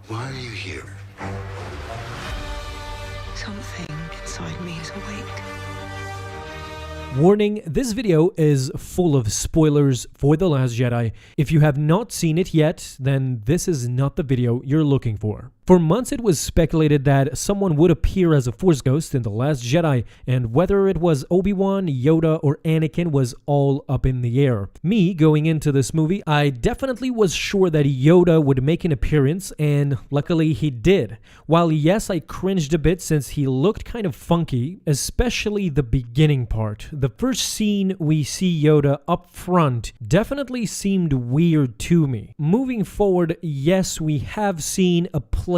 Why are you here? Something inside me is awake. Warning, this video is full of spoilers for The Last Jedi. If you have not seen it yet, then this is not the video you're looking for. For months it was speculated that someone would appear as a Force ghost in The Last Jedi, and whether it was Obi-Wan, Yoda, or Anakin was all up in the air. Me, going into this movie, I definitely was sure that Yoda would make an appearance, and luckily he did. While yes, I cringed a bit since he looked kind of funky, especially the beginning part. The first scene we see Yoda up front definitely seemed weird to me. Moving forward, yes, we have seen a playful,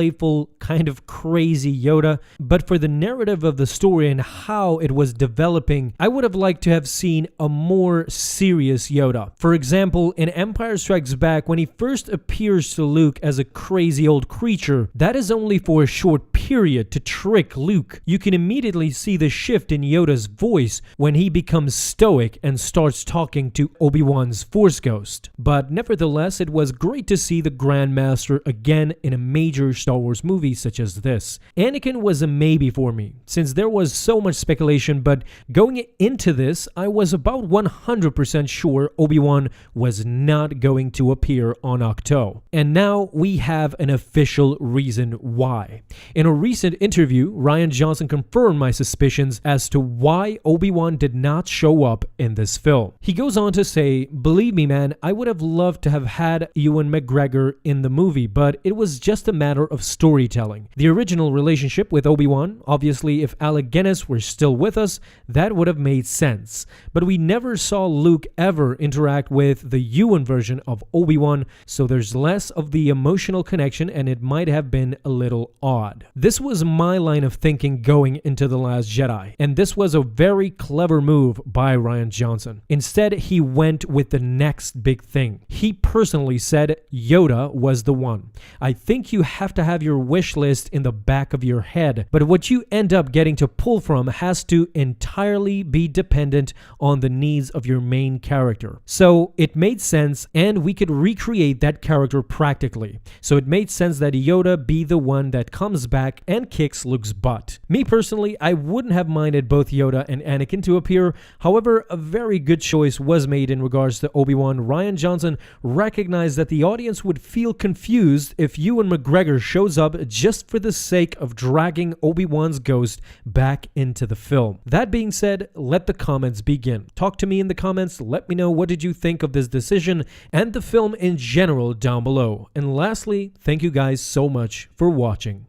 kind of crazy Yoda, but for the narrative of the story and how it was developing, I would have liked to have seen a more serious Yoda. For example, in Empire Strikes Back, when he first appears to Luke as a crazy old creature, that is only for a short period to trick Luke. You can immediately see the shift in Yoda's voice when he becomes stoic and starts talking to Obi-Wan's Force Ghost. But nevertheless, it was great to see the Grandmaster again in a major Star Wars movie such as this. Anakin was a maybe for me, since there was so much speculation, but going into this, I was about 100% sure Obi-Wan was not going to appear on Ahch-To. And now we have an official reason why. In a recent interview, Rian Johnson confirmed my suspicions as to why Obi-Wan did not show up in this film. He goes on to say, "Believe me, man, I would have loved to have had Ewan McGregor in the movie, but it was just a matter of storytelling. The original relationship with Obi-Wan, obviously if Alec Guinness were still with us, that would have made sense. But we never saw Luke ever interact with the Ewan version of Obi-Wan, so there's less of the emotional connection and it might have been a little odd." This was my line of thinking going into The Last Jedi, and this was a very clever move by Rian Johnson. Instead, he went with the next big thing. He personally said Yoda was the one. I think you have to have your wish list in the back of your head, but what you end up getting to pull from has to entirely be dependent on the needs of your main character. So it made sense, and we could recreate that character practically. So it made sense that Yoda be the one that comes back and kicks Luke's butt. Me personally, I wouldn't have minded both Yoda and Anakin to appear. However, a very good choice was made in regards to Obi-Wan. Rian Johnson recognized that the audience would feel confused if Ewan McGregor shows up just for the sake of dragging Obi-Wan's ghost back into the film. That being said, let the comments begin. Talk to me in the comments, let me know what did you think of this decision and the film in general down below. And lastly, thank you guys so much for watching.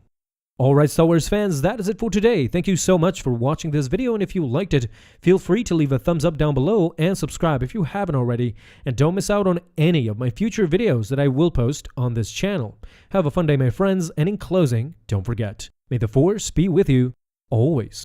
Alright Star Wars fans, that is it for today. Thank you so much for watching this video, and if you liked it, feel free to leave a thumbs up down below and subscribe if you haven't already, and don't miss out on any of my future videos that I will post on this channel. Have a fun day my friends, and in closing, don't forget, may the Force be with you always.